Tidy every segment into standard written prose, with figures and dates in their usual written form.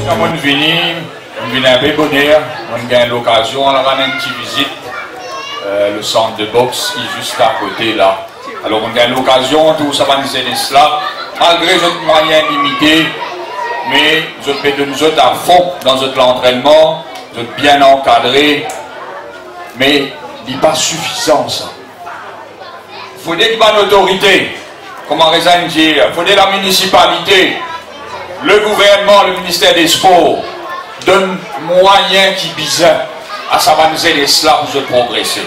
Quand on vient un peu bonheur, on a l'occasion, on a une petite visite, le centre de boxe qui est juste à côté là. Alors on a l'occasion, tout ça va nous aider cela, malgré notre moyen limité, mais je fais de nous autres à fond dans notre entraînement, vous êtes bien encadré, mais il n'est pas suffisant ça. Il faut qu'il y ait une autorité, comme on raison dire, il faut que la municipalité, le gouvernement, le ministère des Sports, donne moyens qui bizarre à s'avancer les cela pour se progresser.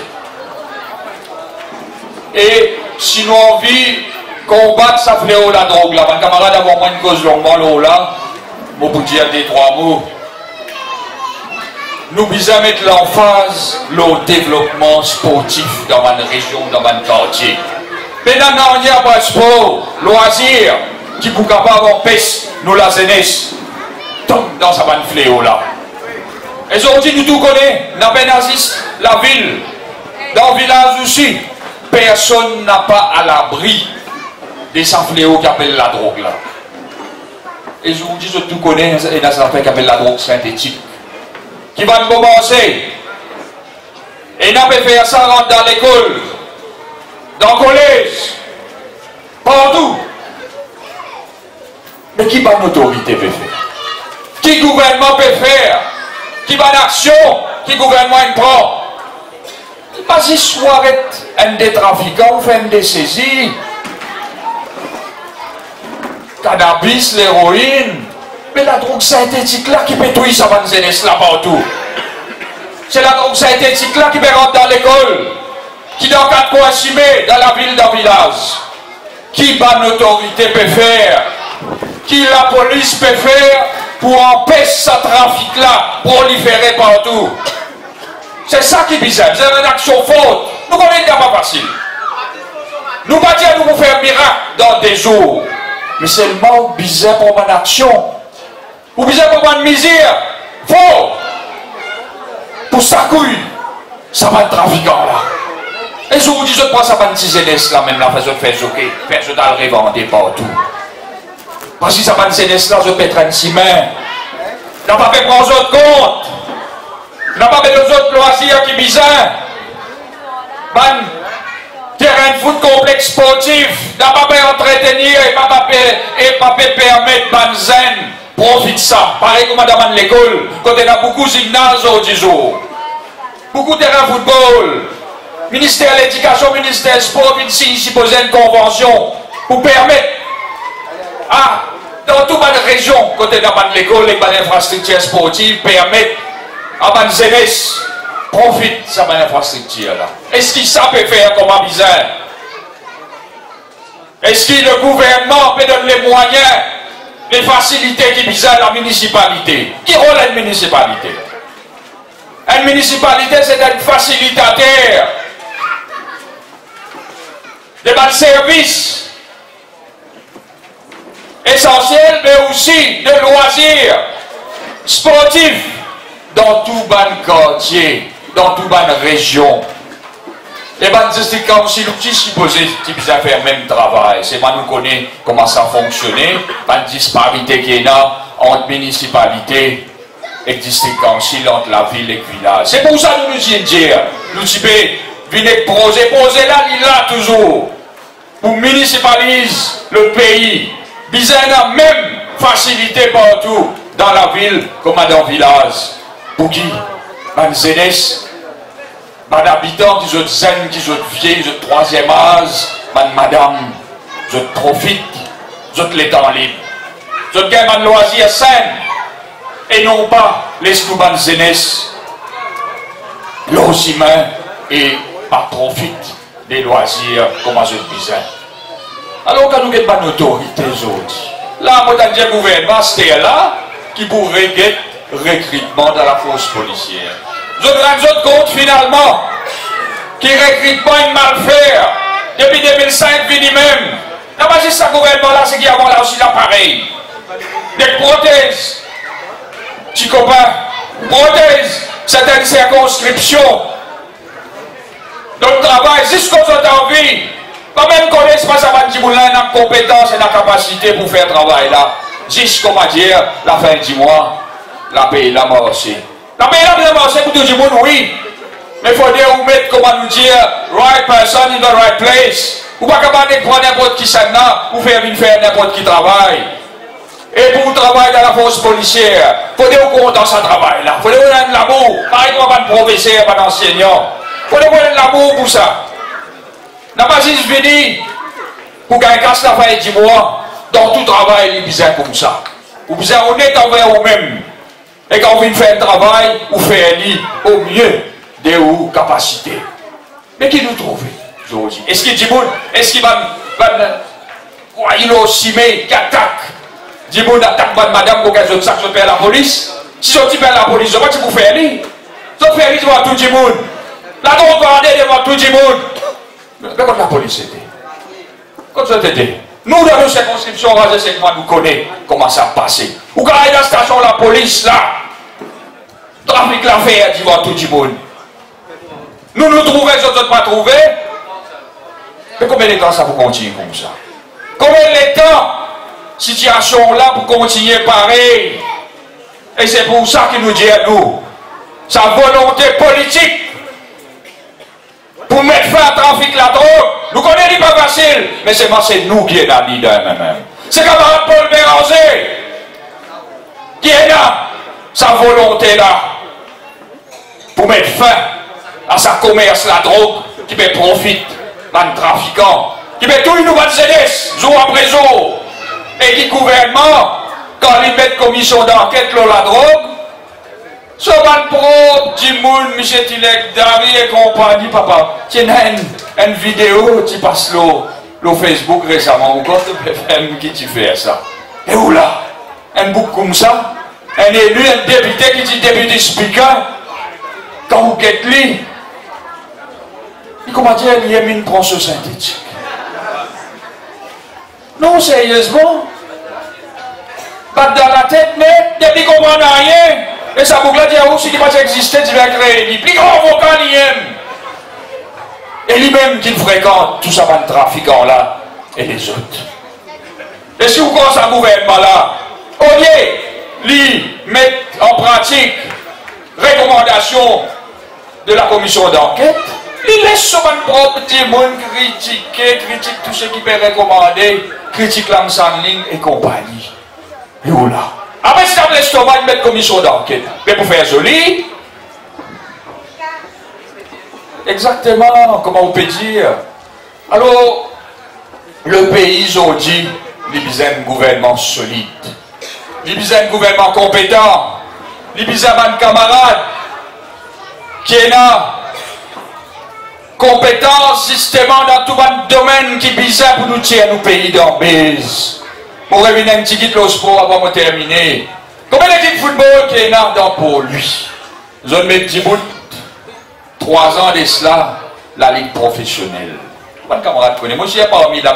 Et si nous avons envie de combattre ça fléau la drogue là, mon camarade avoir moins de cause longuement là, je peux dire des trois mots. Nous devons mettre l'emphase le développement sportif dans ma région, dans mon quartier. Mais dans il y a pas de sport, loisir, qui peut capable d'empêcher nous la jeunesse tombe dans sa bande fléau là. Et aujourd'hui, nous tout connaissons, dans Benazis, la ville, dans le village aussi, personne n'a pas à l'abri de ces fléaux qui appellent la drogue là. Et je vous dis, je tout connais, et dans cette affaire qui appelle la drogue synthétique, qui va nous commencer. Et n'a pas fait ça rentre dans l'école, dans le collège, partout. Mais qui va l'autorité peut faire? Qui gouvernement peut faire? Qui va l'action? Qui gouvernement prend? Pas si soirée un des trafiquants ou fait des saisies. Cannabis, l'héroïne. Mais la drogue synthétique là qui peut tuer ça va nous aider là partout. C'est la drogue synthétique là qui peut rentrer dans l'école. Qui dans quatre coins cimés dans la ville, dans le village. Qui va l'autorité peut faire? Qui la police peut faire pour empêcher ce trafic-là, proliférer partout. C'est ça qui est bizarre. C'est une action forte. Nous connaissons pas facile. Nous ne pouvons pas dire nous pouvons faire un miracle dans des jours. Mais c'est le mot bizarre pour mon action. Ou bizarre pour mon misère. Faux. Pour sa couille. Ça va être trafiquant là. Et je vous dis, je prends ça va une jeunesse là maintenant, faire faire choquer, faire je dois le revendre partout. Parce que ça va une jeunesse là, je peux être un ciment. On n'a pas fait prendre autres compte. On n'a pas fait d'autres autres loisirs qui bizarres. Man, terrain de foot complexe sportif. On n'a pas fait entretenir et pas permettre man zen. Profite ça. Pareil comme madame de l'école. Quand on a beaucoup de gymnases aujourd'hui jours. Beaucoup de terrain de football. Ministère de l'Éducation, ministère du Sport, ici poser une convention pour permettre dans toute la région, côté de l'école, les infrastructures sportives permettent à la jeunesse profite de cette infrastructure là. Est-ce qu'il ça peut faire comme un bizarre? Est-ce que le gouvernement peut donner les moyens, les facilités qui bizarre à la municipalité? Qui rôle une municipalité? Une municipalité, c'est un facilitateur de bons services essentiels, mais aussi de loisirs sportifs dans tout bon quartier, dans toute bonne région. Les bonnes districts aussi, nous qui supposés qui faire le même travail. C'est pas nous connaître comment ça fonctionne, la disparité qu'il y a entre municipalité et district council, entre la ville et le village. C'est pour ça que nous nous disons, nous disons, venez poser là, il là toujours, pour municipaliser le pays. Bizarre, même facilité partout, dans la ville comme dans le village. Pour qui? Une jeunesse, une habitant qui sont zen, qui sont vieux, qui sont troisième âge, madame, je profite, je les temps libre. Je gagne un loisir sain, et non pas les bonnes jeunesse, l'osimain, et pas profite des loisirs comme un jeu bizarre. Alors quand nous avons une autorité aujourd'hui, là, moi, dans le gouvernement, c'était là qui pourrait être recrutement dans la force policière. Je rends compte finalement qui recrute pas une malfaire depuis 2005 fini même. La base ce gouvernement là, c'est qu'il y a là aussi l'appareil. Des prothèses, tu copains, prothèses, certaines circonscriptions. Donc travail jusqu'aux autres envies. Quand même connaissent pas ça va dire la compétence et la capacité pour faire travail là. Jusqu'au dire la fin du mois. la pays la marché. La pays la bien marché pour tout le monde, oui. Mais il faut dire, vous mettre, comment nous dire, right person in the right place. Ou pas capable de prendre n'importe qui ça ou faire n'importe qui travail. Et pour travailler dans la force policière, il faut dire au compte dans ce travail-là. Il faut dire un l'amour. Pareil comme un professeur, pas d'enseignant. Il faut dire l'amour pour ça. N'a pas juste fini pour gagner casse la faille du mois. Dans tout travail, il est bizarre comme ça. Vous besoin honnête envers vous-même. Et quand vous venez faire un travail, vous faites au mieux de vos capacités. Mais qui nous trouve aujourd'hui? Est-ce qu'il dit bon? Est-ce qu'il va il aussi mais qui attaque? Dit bon attaque madame pour qu'elle se sache faire la police. Si je dis faire la police, je vais vous faire lui. Je vais faire lui devant tout le monde. La drogue va aller devant tout le monde. Mais quand la police était? Quand ça était? Nous, dans nos circonscriptions, nous connaissons comment ça passe. Ou quand il y a la station de la police, là, trafic l'affaire devant tout le monde. Nous nous trouvons, les autres pas trouvés. Mais combien de temps ça vous continue comme ça? Combien de temps, situation là, pour continuer pareil? Et c'est pour ça qu'il nous dit à nous, sa volonté politique, pour mettre fin au trafic la drogue, nous connaissons pas facile, mais c'est nous qui est dans l'idée même. C'est camarade Paul Béranger qui est là, sa volonté là, pour mettre fin à sa commerce la drogue, qui fait profit d'un trafiquant, qui fait tout une nouvelle jeunesse, jour après jour, et qui gouvernement, quand il met commission d'enquête sur la drogue, ce ban pro, Dimoun, Michel Tilek, Dari et compagnie, papa, tiens une vidéo qui passe le Facebook récemment, ou quand tu qui tu fais ça? Et où là? Un bouc comme ça? Un élu, un député qui dit député speaker, quand vous êtes lui, comment dire, il y a une bronze synthétique. Non, sérieusement. Pas dans la tête, mais depuis qu'on comprend rien, et ça boucle dit aussi qu'il va exister, il va créer. Puis grand avocat, il aime. Et lui-même qui fréquente tout ça, le trafiquant là, et les autres. Et si vous commencez un gouvernement là, au lieu, lui, mettre en pratique recommandation de la commission d'enquête, il laisse son propre petit monde critique tout ce qui peut recommander, critique l'ensemble en ligne et compagnie. Et où là? Après, si tu as l'estomac, il met une commission d'enquête. Mais pour faire joli, exactement, comment on peut dire? Alors, le pays aujourd'hui, il a besoin d'un gouvernement solide. Il a besoin d'un gouvernement compétent. Il a besoin d'un camarade qui est là. Compétence, systémalement dans tout le domaine qui est bizarre pour nous tirer nos pays dans base. Pour revenir un petit peu le sport avant de terminer. Combien d'équipes de football qui est là pour lui? Je vais mettre 10 bouts, 3 ans de cela, la ligue professionnelle. Mon camarade connaît. Moi, je suis parmi les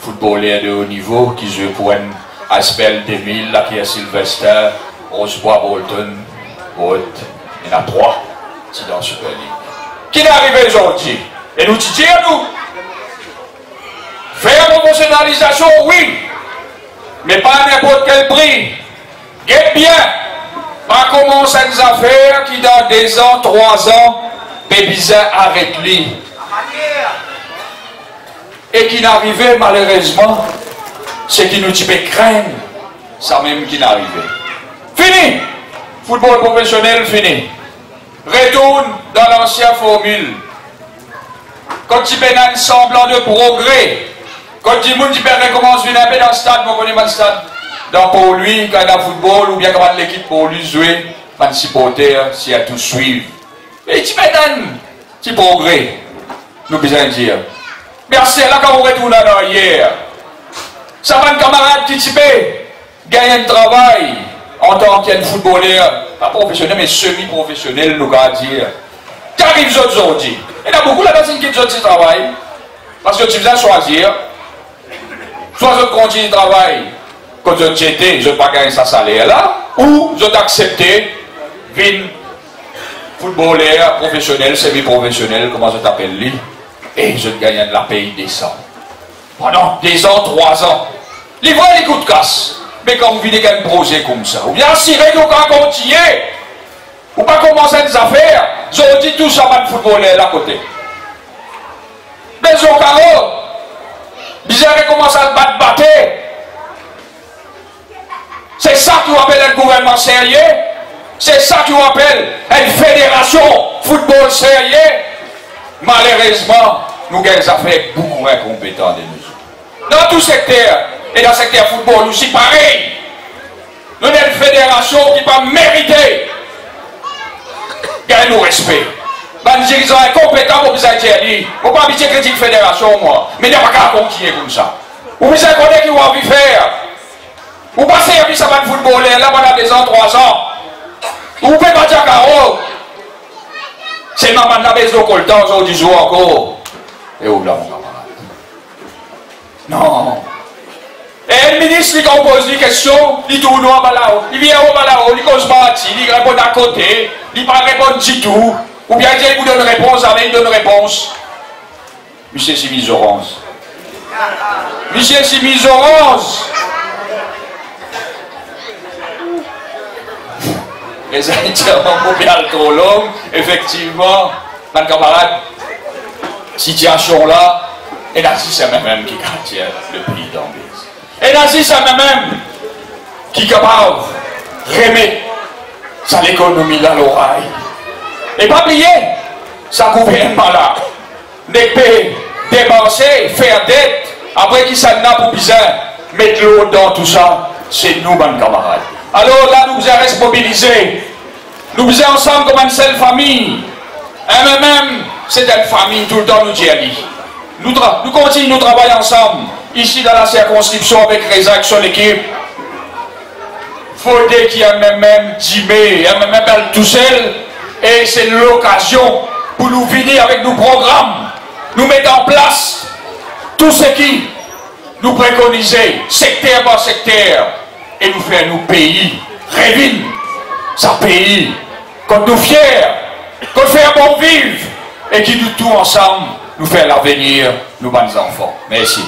footballeurs de haut niveau qui jouent pour un Aspel 2000, là qui est Sylvester, Rosebois, Bolton, Wood. Il y en a 3 qui sont dans la Super League. Qui est arrivé aujourd'hui? Et nous disons, nous, faire la professionnalisation, oui, mais pas à n'importe quel prix. Guette bien, pas commencer une affaire qui dans 2 ans, 3 ans, bizarre avec lui. Et qui n'arrivait malheureusement, c'est qui nous fait craindre, ça même qui n'arrivait. Fini! Football professionnel, fini. Retourne dans l'ancienne formule. Quand tu fais un semblant de progrès, quand tu commence à venir un peu dans le stade, vous connaissez le stade, donc pour lui, quand il y a football, ou bien quand l'équipe pour lui jouer, quand supporter, s'il y a tout suivre. Et tu fais un petit progrès, nous besoin de dire. Merci, là quand vous retournez en arrière, ça va un camarade qui tu fait gagner un travail en tant qu'un footballeur, pas professionnel, mais semi-professionnel, nous allons dire. Qui arrive aujourd'hui? Il y a beaucoup là-bas qui ont du travail, parce que tu viens choisir. Soit je continue de travail, quand je j'étais, je ne vais pas gagner sa salaire là, ou je t'accepter, vin footballeur, professionnel, semi-professionnel, comment je t'appelle lui, et je gagne de la paye décent. Pendant 2 ans, 3 ans. Les vrais les coups de casse. Mais quand vous videz un projet comme ça, ou bien si vous quand continuer, ou pas commencer des affaires, je dis tout ça va de footballeur là côté. Mais au carreau, bizarre commence à battre. C'est ça qui appelle un gouvernement sérieux. C'est ça qui appelle une fédération football sérieux. Malheureusement, nous avons des affaires beaucoup moins compétentes de nous. Dans tout secteur, et dans le secteur football aussi pareil. Nous avons une fédération qui va mériter gagner nos respect. Les dirigeants sont compétents pour vous dire, il ne faut pas habiter critique fédération, moi. Mais il n'y a pas qu'à continuer comme ça. Vous pouvez connaître qui vous envie de faire. Vous passez service à un footballeur, là pendant 2 ans, 3 ans. Vous pouvez pas dire Caro. C'est maman de la maison qu'on le temps aujourd'hui joue encore. Et où là mon camarade? Non. Et le ministre qui pose des questions, il tourne au balao. Il vient au balao, il cause parti, il répond à côté, il ne répond pas du tout. Ou bien il vous donne une réponse, avec il donne une réponse. Monsieur Simise Orange. Monsieur Simise Orange. Les interventions bien trop longues, effectivement, mon camarade, situation là, et là, c'est même qui garde le pays d'ambiance. Et là, c'est même qui est capable de remettre sa l'économie dans l'oreille. Et pas oublier, ça gouvernement là, des pays dépenser, faire dette, après qui s'en a pour bizarre, mettre l'eau dans tout ça, c'est nous, mon camarade. Alors là, nous avons responsabilisé. Nous faisons ensemble comme une seule famille. MMM, c'est une famille, tout le temps nous dit. Nous continuons, nous travaillons ensemble. Ici dans la circonscription avec Reza qui sont l'équipe. Faudé qui a MMM, Jimé, MMM tout seul. Et c'est l'occasion pour nous venir avec nos programmes. Nous mettre en place tout ce qui nous préconisait, secteur par secteur. Et nous faire nos pays révine, ça pays, qu'on nous fiers, qu'on fait bon vivre, et qui nous tout ensemble, nous faire l'avenir, nous bonnes enfants. Merci.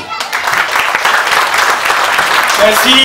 Merci.